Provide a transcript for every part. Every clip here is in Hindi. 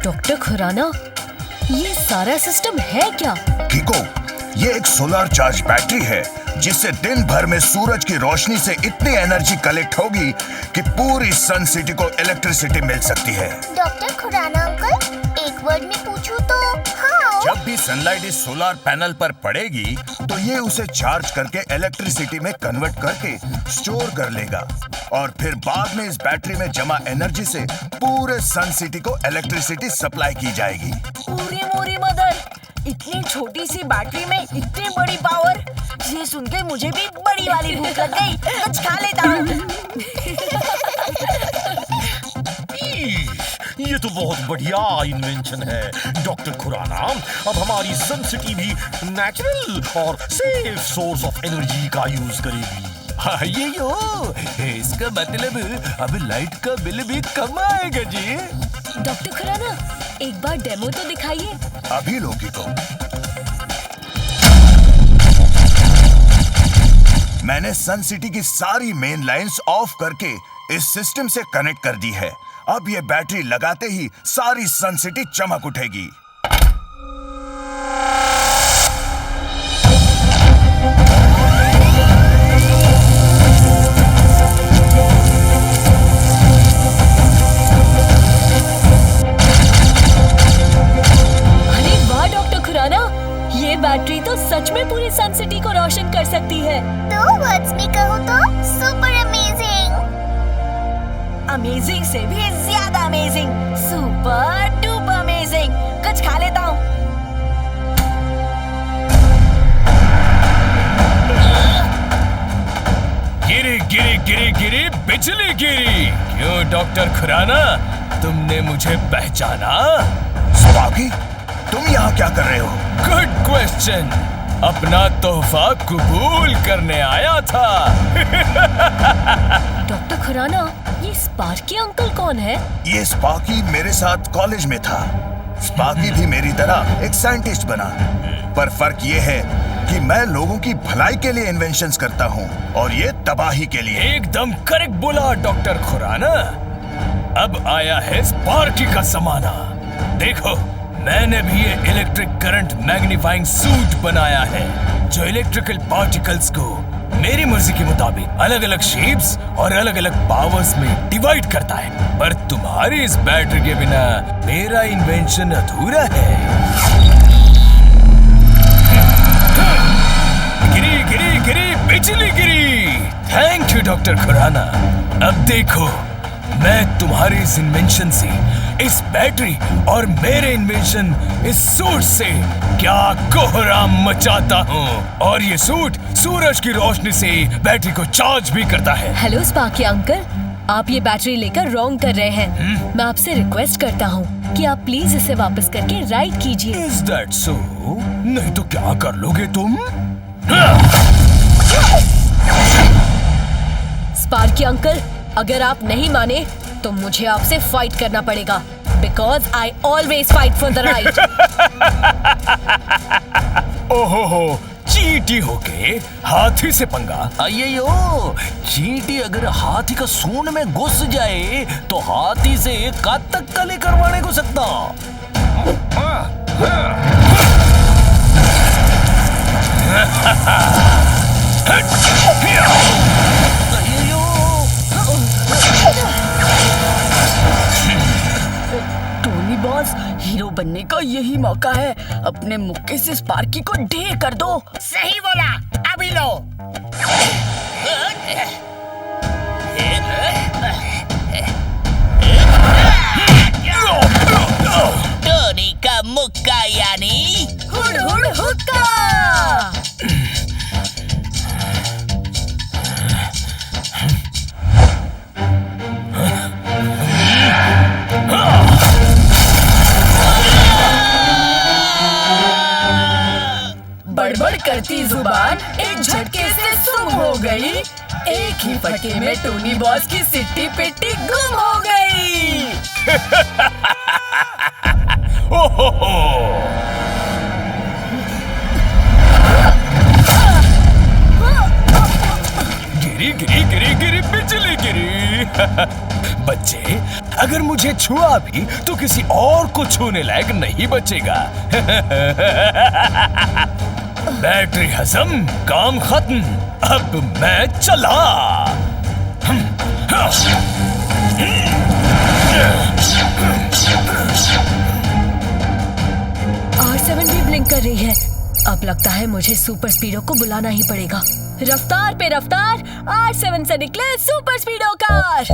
डॉक्टर खुराना, ये सारा सिस्टम है क्या? किको, ये एक सोलर चार्ज बैटरी है जिससे दिन भर में सूरज की रोशनी से इतनी एनर्जी कलेक्ट होगी कि पूरी सन सिटी को इलेक्ट्रिसिटी मिल सकती है। डॉक्टर खुराना अंकल, एक वर्ड में पूछूं तो हाँ? जब भी सनलाइट इस सोलर पैनल पर पड़ेगी तो ये उसे चार्ज करके इलेक्ट्रिसिटी में कन्वर्ट करके स्टोर कर लेगा और फिर बाद में इस बैटरी में जमा एनर्जी से पूरे सन सिटी को इलेक्ट्रिसिटी सप्लाई की जाएगी। पूरी मोरी मदर, इतनी छोटी सी बैटरी में इतनी बड़ी पावर, ये सुन के मुझे भी बड़ी वाली भूख लग गई। कुछ खा लेता हूँ। ये तो बहुत बढ़िया इन्वेंशन है डॉक्टर खुराना। अब हमारी सन सिटी भी नेचुरल और सेफ सोर्स ऑफ एनर्जी का यूज करेगी। हाँ, इसका मतलब अब लाइट का बिल भी कम आएगा जी। डॉक्टर खुराना, एक बार डेमो तो दिखाइए। अभी लोगी को मैंने सन सिटी की सारी मेन लाइंस ऑफ करके इस सिस्टम से कनेक्ट कर दी है। अब ये बैटरी लगाते ही सारी सन सिटी चमक उठेगी। अरे वाह डॉक्टर खुराना, ये बैटरी तो सच में पूरी सन सिटी को रोशन कर सकती है। तो वर्ड्स में कहूँ तो सुपर अमेजिंग। अमेजिंग से भी ज्यादा अमेजिंग, सुपर डुपर अमेजिंग। कुछ खा लेता हूँ। गिरी गिरी गिरी गिरी बिजली गिरी। क्यों डॉक्टर खुराना, तुमने मुझे पहचाना? स्पार्की, तुम यहाँ क्या कर रहे हो? Good question. अपना तोहफा कबूल करने आया था। डॉक्टर खुराना, ये स्पार्की अंकल कौन है? ये स्पार्की मेरे साथ कॉलेज में था। स्पार्की भी मेरी तरह एक साइंटिस्ट बना, पर फर्क ये है कि मैं लोगों की भलाई के लिए इन्वेंशंस करता हूँ और ये तबाही के लिए। एकदम करेक्ट बोला डॉक्टर खुराना। अब आया है स्पार्की का जमाना। देखो, मैंने भी ये इलेक्ट्रिक करंट मैग्नीफाइंग सूट बनाया है जो इलेक्ट्रिकल पार्टिकल्स को मेरी मर्जी के मुताबिक अलग अलग शेप्स और अलग अलग पावर्स में डिवाइड करता है। पर तुम्हारी इस बैटरी के बिना मेरा इन्वेंशन अधूरा है। गिरी गिरी गिरी बिजली गिरी। Thank you doctor Khurana. अब देखो, मैं तुम्हारी इस इन्वेंशन से, इस बैटरी और मेरे इन्वेंशन इस सूट से क्या कोहराम मचाता हूँ। और ये सूट सूरज की रोशनी से बैटरी को चार्ज भी करता है। हेलो स्पार्की अंकल, आप ये बैटरी लेकर रॉन्ग कर रहे हैं। मैं आपसे रिक्वेस्ट करता हूँ कि आप प्लीज इसे वापस करके राइट कीजिए। Is that so? नहीं तो क्या कर लोगे तुम? स्पार्की अंकल, अगर आप नहीं माने तो मुझे आपसे फाइट करना पड़ेगा, because I always fight for the right. ओहो, चींटी होके हाथी से पंगा। अय्यो, चींटी अगर हाथी का सूंड में घुस जाए तो हाथी से कब तक कले करवाने को सकता। टोनी बॉस, हीरो बनने का यही मौका है। अपने मुक्के से स्पार्की को ढेर कर दो। सही बोला, अभी लो। टोनी का मुक्का यानी हुड हुड हुक्का। बड़बड़ करती जुबान एक झटके से सुम हो गई। एक ही फटके में टोनी बॉस की सिट्टी पिट्टी गुम हो गई। गिरी गिरी गिरी गिरी बिजली गिरी। बच्चे, अगर मुझे छुआ भी तो किसी और को छूने लायक नहीं बचेगा। बैटरी हजम, काम खत्म, अब मैं चला। R7 भी ब्लिंक कर रही है। अब लगता है मुझे सुपर स्पीडो को बुलाना ही पड़ेगा। रफ्तार पे रफ्तार, R7 से निकले सुपर स्पीडो कार।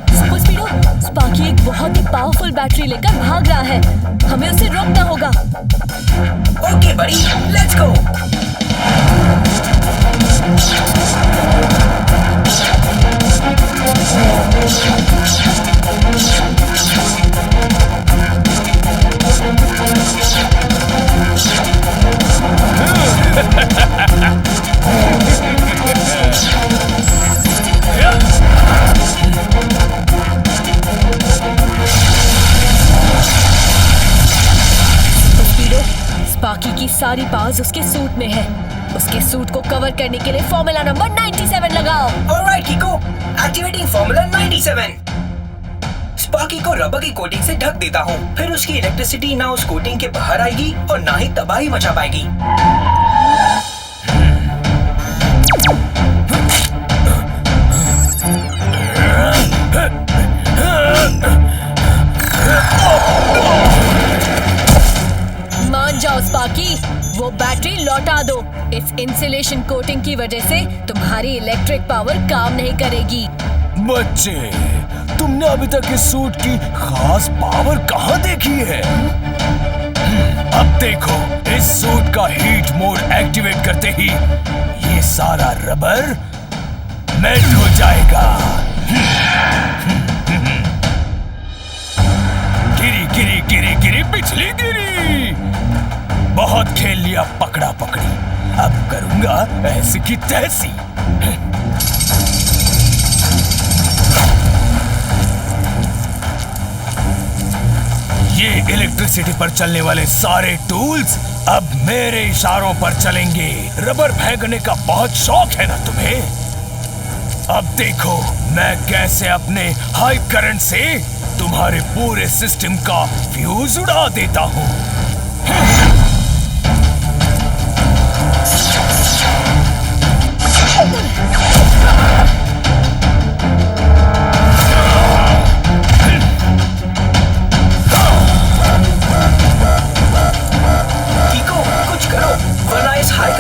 सुपर स्पीडो, स्पार्की एक बहुत ही पावरफुल बैटरी लेकर भाग रहा है। हमें उसे रोकना होगा। ओके बड़ी, लेट्स गो। स्पार्की की सारी पावर्स उसके सूट में है। उसके सूट को कवर करने के लिए फॉर्मूला नंबर 97 लगाओ। Alright कीको, activating formula 97। स्पार्की को रबर की कोटिंग से ढक देता हूँ। फिर उसकी इलेक्ट्रिसिटी ना उस कोटिंग के बाहर आएगी और ना ही तबाही मचा पाएगी। मान जाओ स्पार्की, वो बैटरी लौटा दो। इस इंसुलेशन कोटिंग की वजह से तुम्हारी इलेक्ट्रिक पावर काम नहीं करेगी। बच्चे, तुमने अभी तक इस सूट की खास पावर कहाँ देखी है? अब देखो, इस सूट का हीट मोड एक्टिवेट करते ही ये सारा रबर मेल्ट हो जाएगा। गिरी गिरी गिरी गिरी बिजली गिरी। बहुत खेल लिया पकड़ा पकड़ी, अब करूंगा ऐसी की तैसी। ये इलेक्ट्रिसिटी पर चलने वाले सारे टूल्स अब मेरे इशारों पर चलेंगे। रबर फेंकने का बहुत शौक है ना तुम्हें? अब देखो मैं कैसे अपने हाई करंट से तुम्हारे पूरे सिस्टम का फ्यूज उड़ा देता हूं।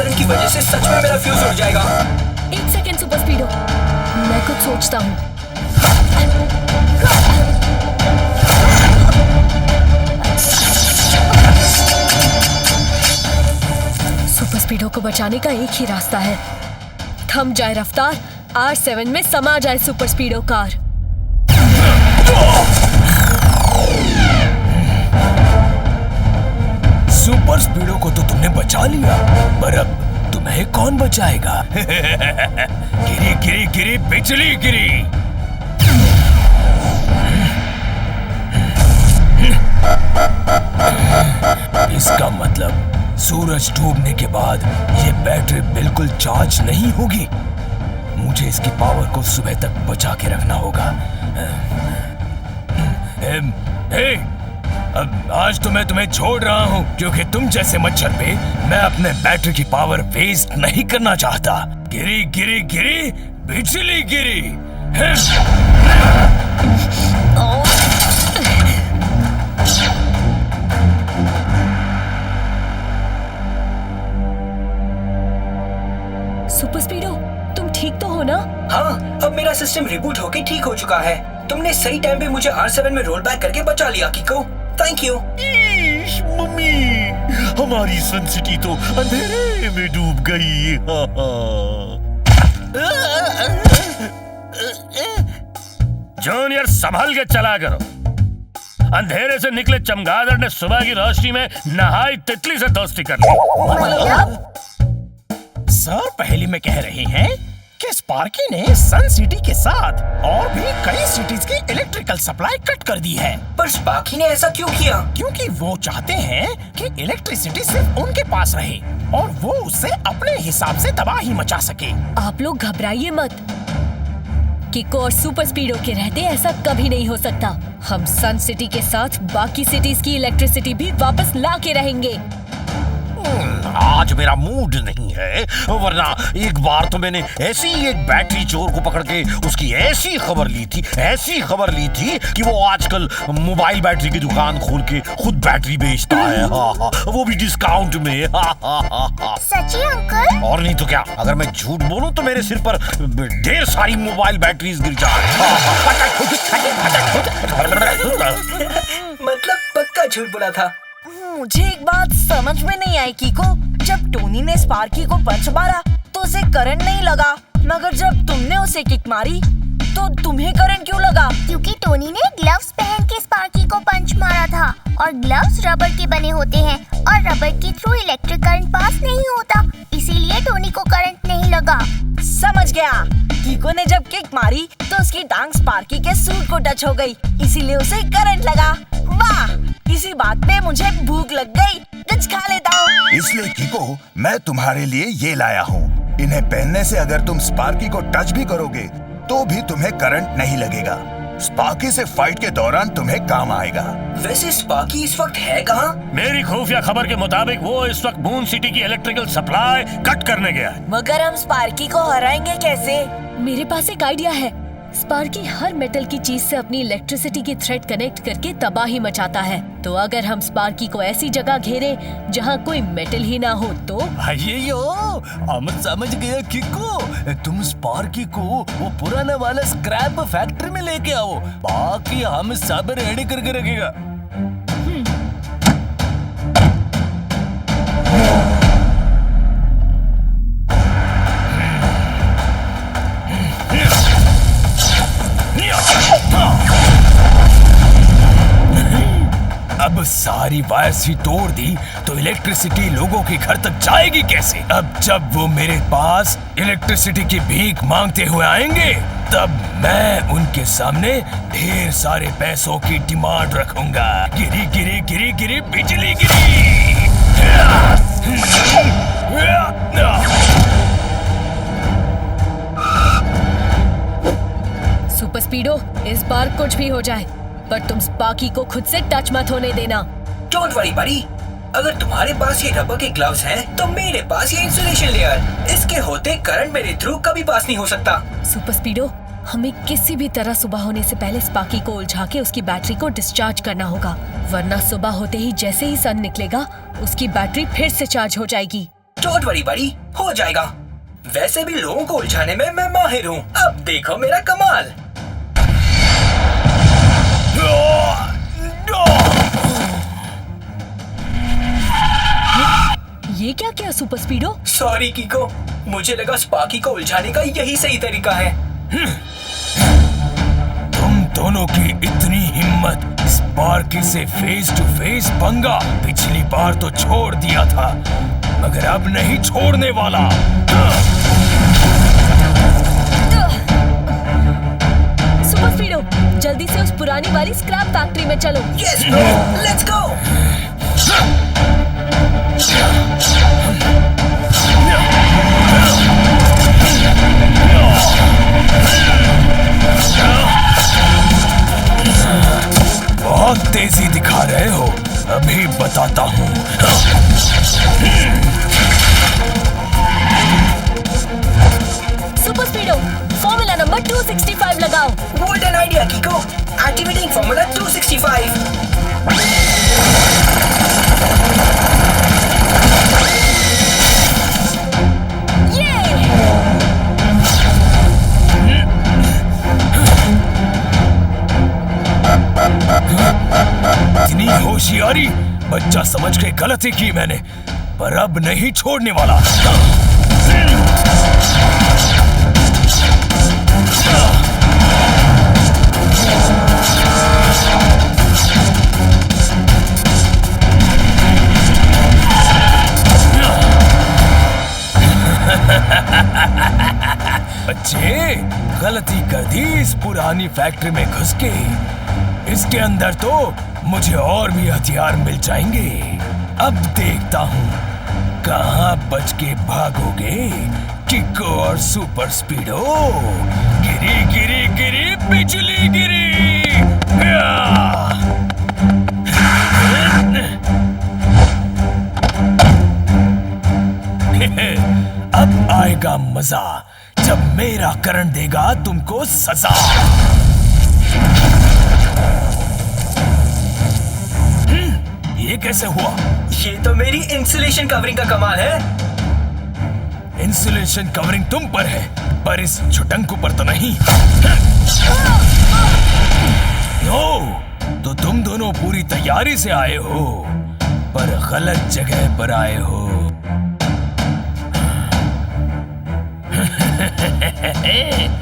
की वजह से सच में मेरा फ्यूज उड़ जाएगा। एक सेकेंड सुपर स्पीडो, मैं कुछ सोचता हूँ। सुपर स्पीडो को बचाने का एक ही रास्ता है, थम जाए रफ्तार, R7 में समा जाए सुपर स्पीडो कार। सुपर स्पीडो को तो तुमने बचा लिया, पर अब तुम्हें कौन बचाएगा? गिरी गिरी गिरी बिजली गिरी। इसका मतलब सूरज डूबने के बाद ये बैटरी बिल्कुल चार्ज नहीं होगी। मुझे इसकी पावर को सुबह तक बचा के रखना होगा। अब आज तो मैं तुम्हें छोड़ रहा हूँ, क्योंकि तुम जैसे मच्छर पे मैं अपने बैटरी की पावर वेस्ट नहीं करना चाहता। गिरी गिरी गिरी बिजली गिरी। सुपर स्पीडो, तुम ठीक तो हो ना? हाँ, अब मेरा सिस्टम रिबूट होके ठीक हो चुका है। तुमने सही टाइम पे मुझे R7 में रोल बैक करके बचा लिया कीको। Thank you. मम्मी, हमारी सन सिटी तो अंधेरे में डूब गई। जूनियर संभल के चला करो। अंधेरे से निकले चमगादड़ ने सुबह की रोशनी में नहाई तितली से दोस्ती कर ली। सर पहली में कह रहे हैं कि स्पार्की ने सन सिटी के साथ और भी कई सिटीज की इलेक्ट्रिकल सप्लाई कट कर दी है। पर स्पार्की ने ऐसा क्यों किया? क्योंकि वो चाहते हैं कि इलेक्ट्रिसिटी सिर्फ उनके पास रहे और वो उससे अपने हिसाब से तबाही मचा सके। आप लोग घबराइए मत। किको और सुपर स्पीडो के रहते ऐसा कभी नहीं हो सकता। हम सन सिटी के साथ बाकी सिटीज की इलेक्ट्रिसिटी भी वापस ला के रहेंगे। आज मेरा मूड नहीं है, वरना एक बार तो मैंने ऐसी एक बैटरी चोर को पकड़ के उसकी ऐसी खबर ली थी कि वो आजकल मोबाइल बैटरी की दुकान खोल के खुद बैटरी बेचता है। वो भी डिस्काउंट में। सच्ची अंकल? और नहीं तो क्या, अगर मैं झूठ बोलूं तो मेरे सिर पर ढेर सारी मोबाइल बैटरीज गिर जाए। मतलब पक्का झूठ बोला था। मुझे एक बात समझ में नहीं आई कीको, जब टोनी ने स्पार्की को पंच मारा तो उसे करंट नहीं लगा, मगर जब तुमने उसे किक मारी तो तुम्हें करंट क्यों लगा? क्योंकि टोनी ने ग्लव्स पहन के स्पार्की को पंच मारा था और ग्लव्स रबर के बने होते हैं और रबर के थ्रू इलेक्ट्रिक करंट पास नहीं होता, इसीलिए टोनी को करंट नहीं लगा। समझ गया। कीको ने जब किक मारी तो उसकी टांग स्पार्की के सूट को टच हो गई, इसीलिए उसे करंट लगा। वाह, इसी बात पे मुझे भूख लग गई, कुछ खा लेता हूँ। इसलिए किको, मैं तुम्हारे लिए ये लाया हूँ। इन्हें पहनने से अगर तुम स्पार्की को टच भी करोगे तो भी तुम्हें करंट नहीं लगेगा। स्पार्की से फाइट के दौरान तुम्हें काम आएगा। वैसे स्पार्की इस वक्त है कहाँ? मेरी खुफिया खबर के मुताबिक वो इस वक्त मून सिटी की इलेक्ट्रिकल सप्लाई कट करने गया है। मगर हम स्पार्की को हराएंगे कैसे? मेरे पास एक आइडिया है। स्पार्की हर मेटल की चीज से अपनी इलेक्ट्रिसिटी की थ्रेड कनेक्ट करके तबाही मचाता है। तो अगर हम स्पार्की को ऐसी जगह घेरें जहाँ कोई मेटल ही ना हो तो यो, हम समझ गया किको। तुम स्पार्की को वो पुराना वाला स्क्रैप फैक्ट्री में लेके आओ, बाकी हम सब रेडी करके रखेगा। अब सारी वायर्स ही तोड़ दी तो इलेक्ट्रिसिटी लोगों के घर तक जाएगी कैसे? अब जब वो मेरे पास इलेक्ट्रिसिटी की भीख मांगते हुए आएंगे तब मैं उनके सामने ढेर सारे पैसों की डिमांड रखूंगा। गिरी गिरी गिरी गिरी बिजली गिरी। सुपर स्पीडो, इस बार कुछ भी हो जाए पर तुम स्पार्की को खुद से टच मत होने देना। डोंट वरी बड़ी, अगर तुम्हारे पास ये रबर के ग्लव्स हैं, तो मेरे पास ये इंसुलेशन लेयर। इसके होते करंट मेरे थ्रू कभी पास नहीं हो सकता। सुपर स्पीडो, हमें किसी भी तरह सुबह होने से पहले स्पार्की को उलझा के उसकी बैटरी को डिस्चार्ज करना होगा, वरना सुबह होते ही जैसे ही सन निकलेगा उसकी बैटरी फिर से चार्ज हो जाएगी। डोंट वरी बड़ी, हो जाएगा। वैसे भी लोगों को उलझाने में मैं माहिर हूँ। अब देखो मेरा कमाल। ये क्या किया सुपर स्पीडो? सॉरी कीको, मुझे लगा स्पार्की को उलझाने का यही सही तरीका है। तुम दोनों की इतनी हिम्मत, स्पार्की से फेस टू फेस पंगा। पिछली बार तो छोड़ दिया था मगर अब नहीं छोड़ने वाला। सुपर स्पीडो, जल्दी से उस पुरानी वाली स्क्रैप फैक्ट्री में चलो। Yes bro, let's go. बहुत तेजी दिखा रहे हो, अभी बताता हूँ। सुपर स्पीडो, फॉर्मूला नंबर 265 लगाओ। Golden idea कीको, activating formula 265। इतनी होशियारी, बच्चा समझ के गलती की मैंने, पर अब नहीं छोड़ने वाला। गलती कर दी इस पुरानी फैक्ट्री में घुस के। इसके अंदर तो मुझे और भी हथियार मिल जाएंगे। अब देखता हूँ कहाँ बच के भागोगे किको और सुपर स्पीडो। गिरी गिरी गिरी बिजली गिरी। अब आएगा मजा जब मेरा करंट देगा तुमको सजा। ये कैसे हुआ? ये तो मेरी इंसुलेशन कवरिंग का कमाल है। इंसुलेशन कवरिंग तुम पर है, पर इस छुटंकू पर तो नहीं। नो, तो तुम दोनों पूरी तैयारी से आए हो, पर गलत जगह पर आए हो।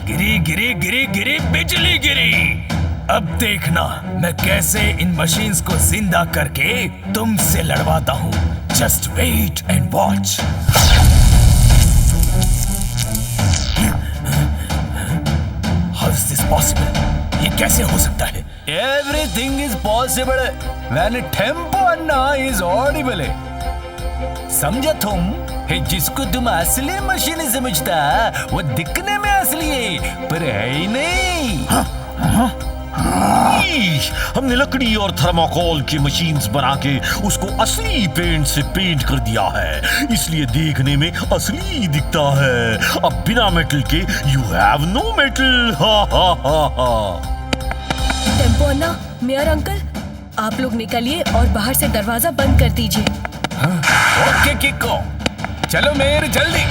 गिरी गिरी गिरी गिरी बिजली गिरी। अब देखना मैं कैसे इन मशीन्स को जिंदा करके तुमसे लड़वाता हूँ। Just wait and watch. How is this possible? ये कैसे हो सकता है? Everything is possible when tempo is audible. समझा तुम? जिसको तुम असली मशीन समझता वो दिखने में असली है पर है ही नहीं। हमने लकड़ी और थर्माकोल की मशीन्स बना के उसको असली पेंट से पेंट कर दिया है, इसलिए देखने में असली दिखता है। अब बिना मेटल के यू हैव नो मेटल। हा हा हा हा। टेम्पो अन्ना, मेयर अंकल, आप लोग निकलिए और बाहर से दरवाजा बंद कर दीजिए। ओके किको, चलो मेयर जल्दी।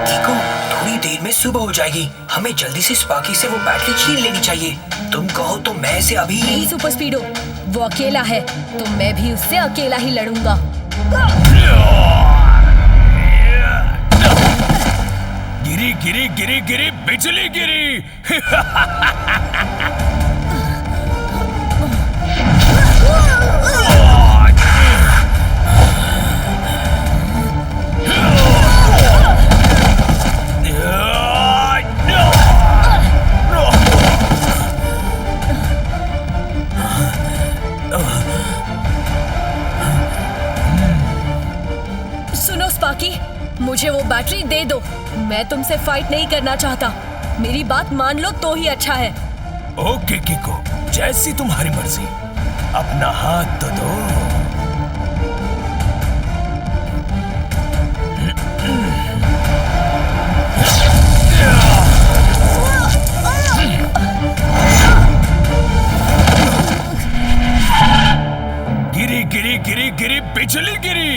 किको, थोड़ी देर में सुबह हो जाएगी, हमें जल्दी से स्पार्की से वो बैटरी छीन लेनी चाहिए। तुम कहो तो मैं इसे अभी। नहीं सुपर स्पीडो, वो अकेला है तो मैं भी उससे अकेला ही लड़ूंगा। गिरी गिरी गिरी गिरी बिजली गिरी। सुनो स्पार्की, मुझे वो बैटरी दे दो। मैं तुमसे फाइट नहीं करना चाहता। मेरी बात मान लो तो ही अच्छा है। ओके किको, जैसी तुम्हारी मर्जी। अपना हाथ तो दो। गिरी गिरी गिरी गिरी बिजली गिरी।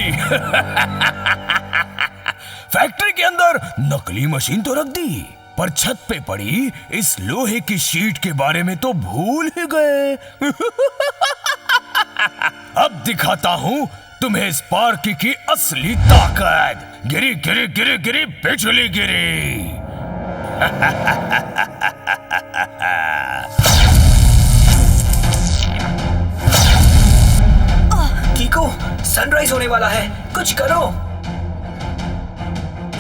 फैक्ट्री के अंदर नकली मशीन तो रख दी, पर छत पे पड़ी इस लोहे की शीट के बारे में तो भूल ही गए। अब दिखाता हूँ तुम्हें स्पार्की की असली ताकत। गिरी गिरी गिरी गिरी बिजली गिरी। किको, सनराइज होने वाला है, कुछ करो।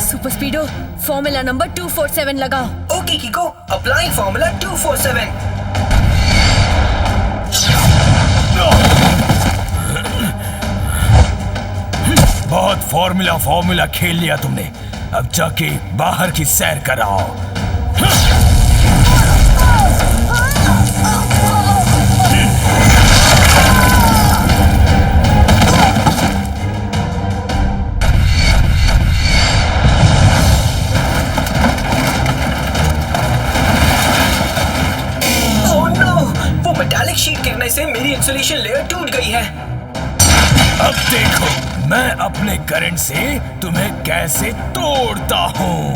सुपर स्पीडो, फॉर्मूला नंबर 247 लगाओ। Okay किको, applying formula 247। बहुत फॉर्मूला खेल लिया तुमने, अब जाके बाहर की सैर कराओ। मेटालिक शीट गिरने से मेरी इंसुलेशन लेयर टूट गई है। अब देखो मैं अपने करंट से तुम्हें कैसे तोड़ता हूँ।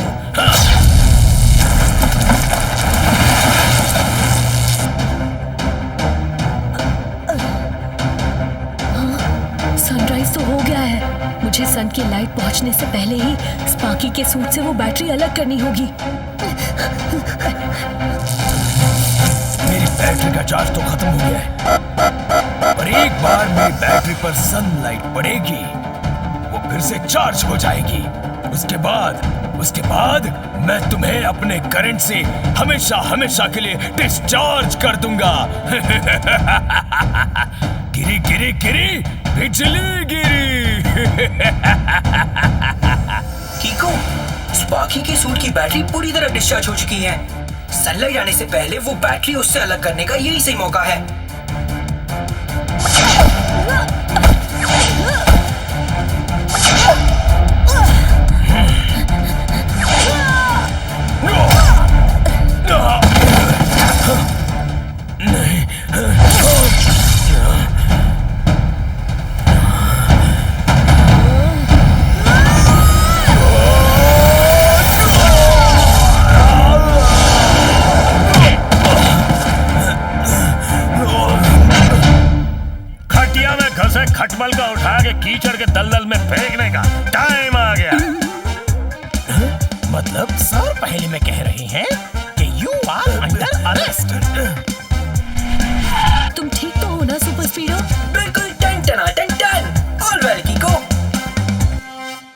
सनराइज तो हो गया है। मुझे सन की लाइट पहुंचने से पहले ही स्पार्की के सूट से वो बैटरी अलग करनी होगी। मेरी बैटरी का चार्ज तो खत्म हो गया है, पर एक बार मेरी बैटरी पर सनलाइट पड़ेगी वो फिर से चार्ज हो जाएगी। उसके बाद उसके बाद मैं तुम्हें अपने करंट से हमेशा हमेशा के लिए डिस्चार्ज कर दूंगा। गिरी गिरी गिरी बिजली गिरी। कीको, स्पार्की के सूट की बैटरी पूरी तरह डिस्चार्ज हो चुकी है। सनलाइट आने से पहले वो बैटरी उससे अलग करने का यही सही मौका है। खटमल का उठा के कीचड़ के दलदल में फेंकने का टाइम आ गया। मतलब सर पहले में कह रहे हैं कि यू आर अंडर अरेस्ट।